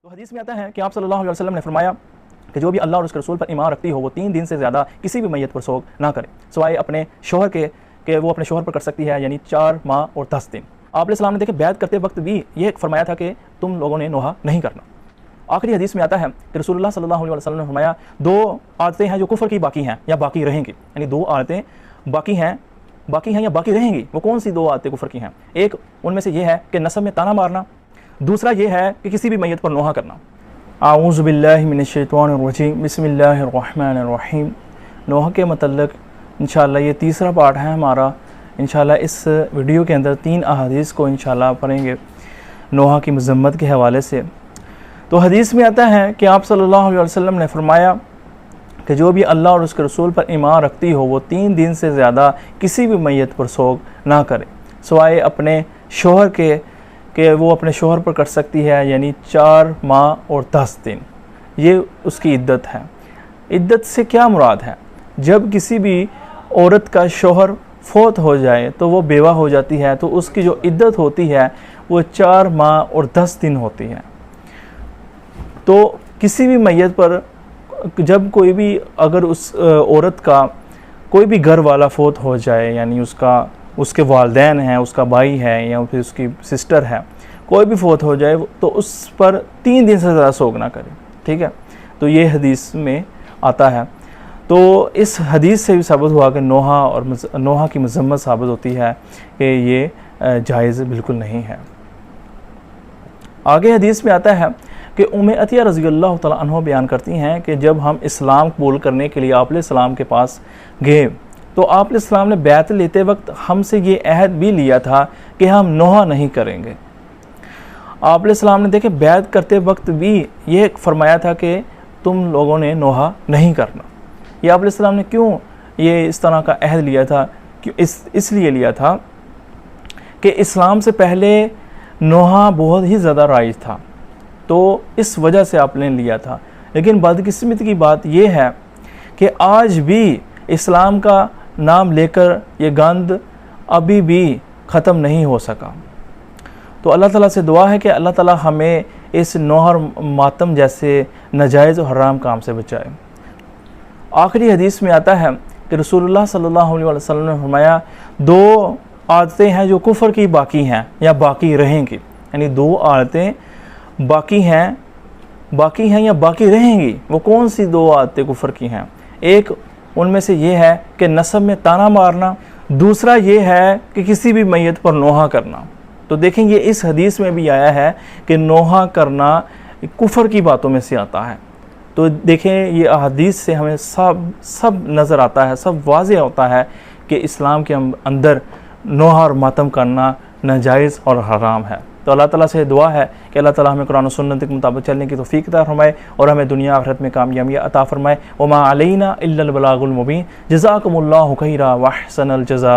तो हदीस में आता है कि आप सल्लल्लाहु अलैहि वसल्लम ने फरमाया कि जो भी अल्लाह और उसके रसूल पर ईमान रखती हो वो 3 दिन से ज़्यादा किसी भी मैयत पर सोग ना करे सिवाय अपने शोहर के वो अपने शोहर पर कर सकती है, यानी 4 माह और 10 दिन। आप अलैहि सलाम ने देखे बैत करते वक्त भी ये फरमाया था कि तुम लोगों ने नोहा नहीं करना। आखिरी हदीस में आता है कि रसूलुल्लाह सल्लल्लाहु अलैहि वसल्लम ने फरमाया 2 आदतें हैं जो कुफर की बाकी हैं या बाकी रहेंगी, यानी 2 आदतें बाकी हैं या बाकी रहेंगी। वो कौन सी 2 आदतें कुफर की हैं? एक उनमें से ये है कि नसब में ताना मारना, दूसरा ये है कि किसी भी मैयत पर नोहा करना। आऊज़ु बिल्लाहि मिनश्शैतानिर्रजीम, बिस्मिल्लाहिर्रहमानिर्रहीम। नोहा के मतलब इंशाअल्लाह ये तीसरा पार्ट है हमारा। इंशाअल्लाह इस वीडियो के अंदर 3 अहादीस को इंशाअल्लाह पढ़ेंगे नोहा की मज़म्मत के हवाले से। तो हदीस में आता है कि आप सल्लल्लाहु अलैहि वसल्लम ने फरमाया कि जो भी अल्लाह और उसके रसूल पर ईमान रखती हो वो 3 दिन से ज़्यादा किसी भी मैयत पर सोग ना करे सिवाय अपने शोहर के वो अपने शोहर पर कर सकती है, यानी 4 माह और 10 दिन। ये उसकी इद्दत है। इद्दत से क्या मुराद है? जब किसी भी औरत का शोहर फौत हो जाए तो वो बेवा हो जाती है, तो उसकी जो इद्दत होती है वो 4 माह और 10 दिन होती है। तो किसी भी मैयत पर जब कोई भी अगर उस औरत का कोई भी घर वाला फौत हो जाए, यानी उसके वालिदैन हैं, उसका भाई है या फिर उसकी सिस्टर है, कोई भी फौत हो जाए तो उस पर 3 दिन से ज़्यादा सोग ना करे। ठीक है, तो ये हदीस में आता है। तो इस हदीस से भी साबित हुआ कि नोहा की मज़म्मत साबित होती है कि ये जायज़ बिल्कुल नहीं है। आगे हदीस में आता है कि उम्मे अतिया रज़ी अल्लाह तआला अन्हा बयान करती हैं कि जब हम इस्लाम कबूल करने के लिए आप अलैहिस्सलाम के पास गए तो आप अलैहिस्सलाम ने बैत लेते वक्त हमसे ये अहद भी लिया था कि हम नोहा नहीं करेंगे। आप अलैहिस्सलाम ने देखे बैत करते वक्त भी ये फरमाया था कि तुम लोगों ने नोहा नहीं करना। ये आप अलैहिस्सलाम ने क्यों ये इस तरह का अहद लिया था? क्यों? इसलिए लिया था कि इस्लाम से पहले नोहा बहुत ही ज़्यादा राइज था, तो इस वजह से आपने लिया था। लेकिन बदकिस्मती की बात यह है कि आज भी इस्लाम का नाम लेकर ये गंद अभी भी ख़त्म नहीं हो सका। तो अल्लाह ताला से दुआ है कि अल्लाह ताला हमें इस नोहर मातम जैसे नाजायज़ और हराम काम से बचाए। आखिरी हदीस में आता है कि रसूलुल्लाह सल्लल्लाहु अलैहि वसल्लम ने फरमाया 2 आदतें हैं जो कुफर की बाकी हैं या बाकी रहेंगी, यानी 2 आदतें बाकी हैं या बाकी रहेंगी। वो कौन सी 2 आदतें कुफर की हैं? एक उनमें से ये है कि नसब में ताना मारना, दूसरा ये है कि किसी भी मैयत पर नोहा करना। तो देखेंगे इस हदीस में भी आया है कि नोहा करना कुफर की बातों में से आता है। तो देखें ये हदीस से हमें सब नज़र आता है, सब वाज़ेह होता है कि इस्लाम के अंदर नोहा और मातम करना नाजायज़ और हराम है। तो अल्लाह ताला से दुआ है कि अल्लाह ताला हमें कुरान और सुन्नत के मुताबिक चलने की तौफीक अता फरमाए और हमें दुनिया आखिरत में कामयाबी अता फरमाए। वमा अलैना इल्लल बलागुल मुबीन। जज़ाकुमुल्लाहु खैरा व अहसनल जज़ा।